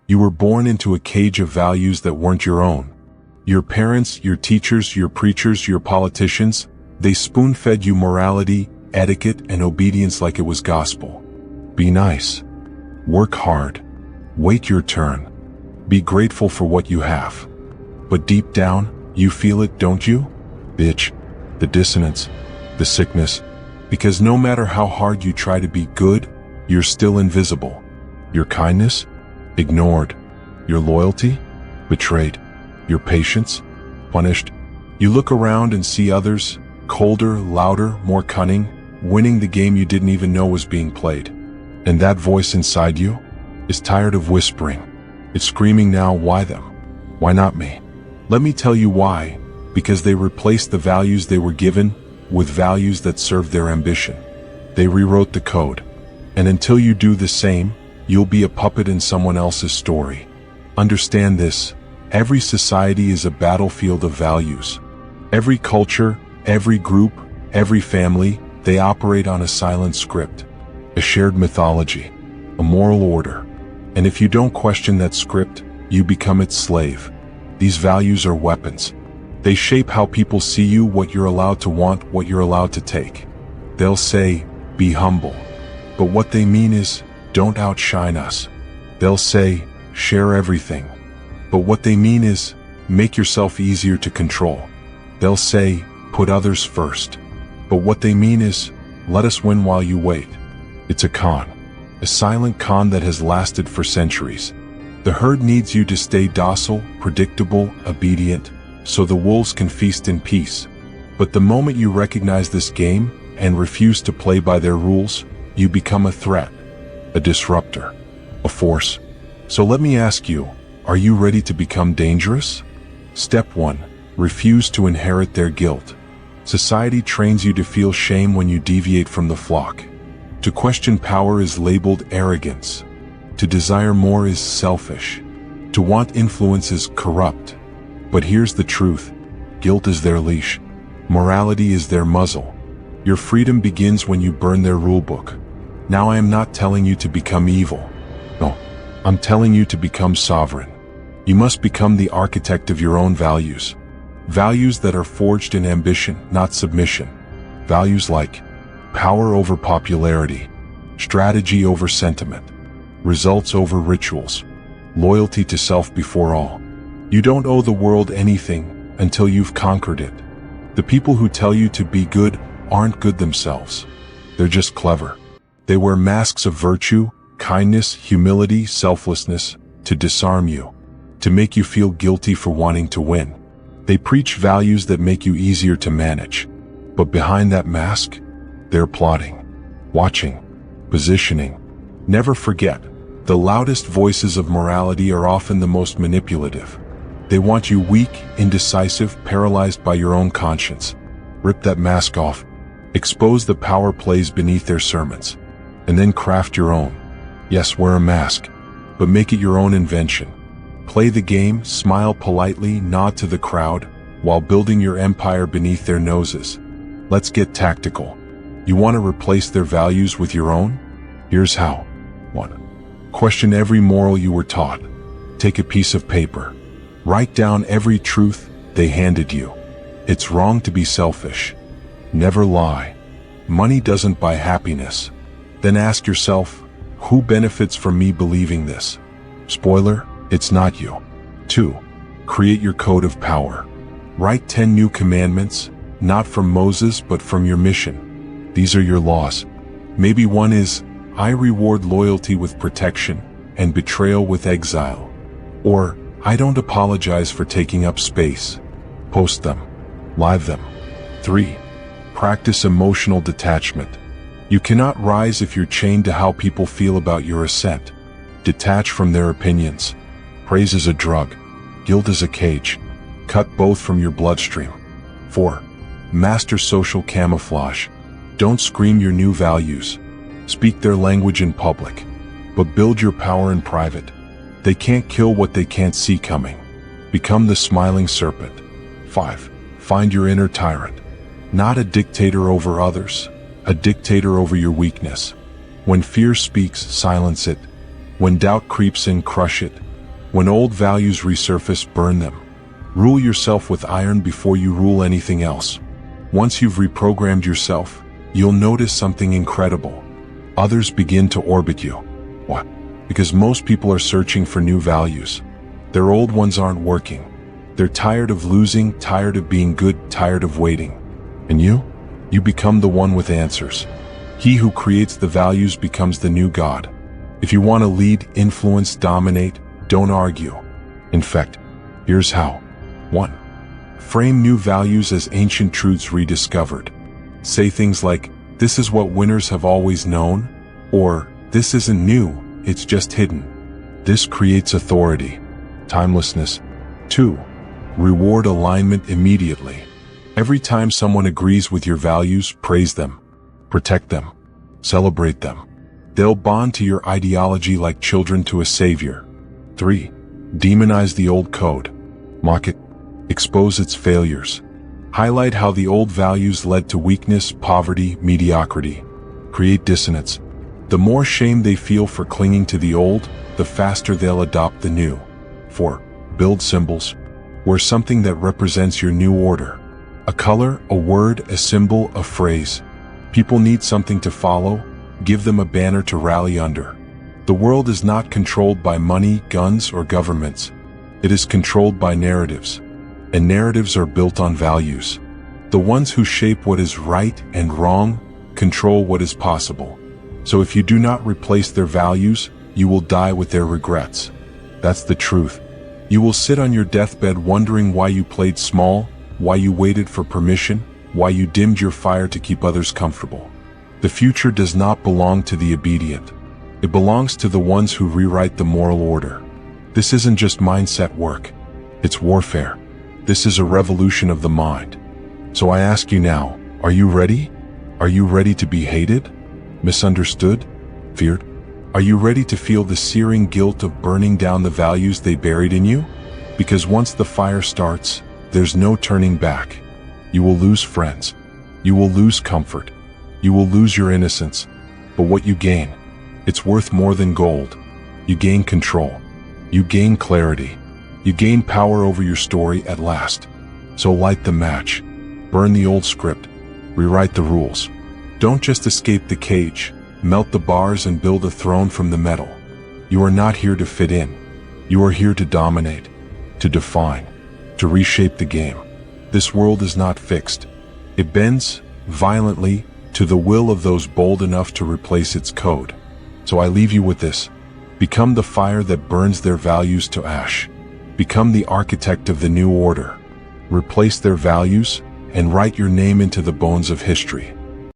You were born into a cage of values that weren't your own. Your parents, your teachers, your preachers, your politicians, they spoon-fed you morality, etiquette, and obedience like it was gospel. Be nice. Work hard. Wait your turn. Be grateful for what you have. But deep down, you feel it, don't you? Bitch. The dissonance. The sickness. Because no matter how hard you try to be good, you're still invisible. Your kindness? Ignored. Your loyalty? Betrayed. Your patience? Punished. You look around and see others, colder, louder, more cunning, winning the game you didn't even know was being played. And that voice inside you is tired of whispering. It's screaming now, why them? Why not me? Let me tell you why. Because they replaced the values they were given with values that served their ambition. They rewrote the code. And until you do the same, you'll be a puppet in someone else's story. Understand this. Every society is a battlefield of values. Every culture, every group, every family, they operate on a silent script, a shared mythology, a moral order. And if you don't question that script, you become its slave. These values are weapons. They shape how people see you, what you're allowed to want, what you're allowed to take. They'll say, be humble. But what they mean is, don't outshine us. They'll say, share everything. But what they mean is, make yourself easier to control. They'll say, put others first. But what they mean is, let us win while you wait. It's a con. A silent con that has lasted for centuries. The herd needs you to stay docile, predictable, obedient, so the wolves can feast in peace. But the moment you recognize this game and refuse to play by their rules, you become a threat, a disruptor, a force. So let me ask you, are you ready to become dangerous? Step 1. Refuse to inherit their guilt. Society trains you to feel shame when you deviate from the flock. To question power is labeled arrogance. To desire more is selfish. To want influence is corrupt. But here's the truth. Guilt is their leash. Morality is their muzzle. Your freedom begins when you burn their rulebook. Now I am not telling you to become evil. No, I'm telling you to become sovereign. You must become the architect of your own values. Values that are forged in ambition, not submission. Values like power over popularity, strategy over sentiment, results over rituals, loyalty to self before all. You don't owe the world anything until you've conquered it. The people who tell you to be good aren't good themselves. They're just clever. They wear masks of virtue, kindness, humility, selflessness to disarm you, to make you feel guilty for wanting to win. They preach values that make you easier to manage. But behind that mask, they're plotting, watching, positioning. Never forget, the loudest voices of morality are often the most manipulative. They want you weak, indecisive, paralyzed by your own conscience. Rip that mask off. Expose the power plays beneath their sermons. And then craft your own. Yes, wear a mask, but make it your own invention. Play the game, smile politely, nod to the crowd, while building your empire beneath their noses. Let's get tactical. You want to replace their values with your own? Here's how. 1. Question every moral you were taught. Take a piece of paper. Write down every truth they handed you. It's wrong to be selfish. Never lie. Money doesn't buy happiness. Then ask yourself, who benefits from me believing this? Spoiler, it's not you. 2. Create your code of power. Write 10 new commandments, not from Moses but from your mission. These are your laws. Maybe one is, I reward loyalty with protection and betrayal with exile. Or, I don't apologize for taking up space. Post them. Live them. 3. Practice emotional detachment. You cannot rise if you're chained to how people feel about your ascent. Detach from their opinions. Praise is a drug. Guilt is a cage. Cut both from your bloodstream. 4. Master social camouflage. Don't scream your new values. Speak their language in public. But build your power in private. They can't kill what they can't see coming. Become the smiling serpent. 5. Find your inner tyrant. Not a dictator over others, a dictator over your weakness. When fear speaks, silence it. When doubt creeps in, crush it. When old values resurface, burn them. Rule yourself with iron before you rule anything else. Once you've reprogrammed yourself, you'll notice something incredible. Others begin to orbit you. What? Because most people are searching for new values. Their old ones aren't working. They're tired of losing, tired of being good, tired of waiting. And you? You become the one with answers. He who creates the values becomes the new God. If you want to lead, influence, dominate, don't argue. In fact, here's how. 1. Frame new values as ancient truths rediscovered. Say things like, "This is what winners have always known," or "This isn't new, it's just hidden." This creates authority. Timelessness. 2. Reward alignment immediately. Every time someone agrees with your values, praise them. Protect them. Celebrate them. They'll bond to your ideology like children to a savior. 3. Demonize the old code. Mock it. Expose its failures. Highlight how the old values led to weakness, poverty, mediocrity. Create dissonance. The more shame they feel for clinging to the old, the faster they'll adopt the new. 4. Build symbols. Wear something that represents your new order. A color, a word, a symbol, a phrase. People need something to follow. Give them a banner to rally under. The world is not controlled by money, guns, or governments. It is controlled by narratives. And narratives are built on values. The ones who shape what is right and wrong control what is possible. So if you do not replace their values, you will die with their regrets. That's the truth. You will sit on your deathbed wondering why you played small, why you waited for permission, why you dimmed your fire to keep others comfortable. The future does not belong to the obedient. It belongs to the ones who rewrite the moral order. This isn't just mindset work. It's warfare. This is a revolution of the mind. So I ask you now, are you ready? Are you ready to be hated? Misunderstood? Feared? Are you ready to feel the searing guilt of burning down the values they buried in you? Because once the fire starts, there's no turning back. You will lose friends. You will lose comfort. You will lose your innocence. But what you gain, it's worth more than gold. You gain control. You gain clarity. You gain power over your story at last. So light the match. Burn the old script. Rewrite the rules. Don't just escape the cage. Melt the bars and build a throne from the metal. You are not here to fit in. You are here to dominate, to define, to reshape the game. This world is not fixed. It bends, violently, to the will of those bold enough to replace its code. So I leave you with this. Become the fire that burns their values to ash. Become the architect of the new order. Replace their values and write your name into the bones of history.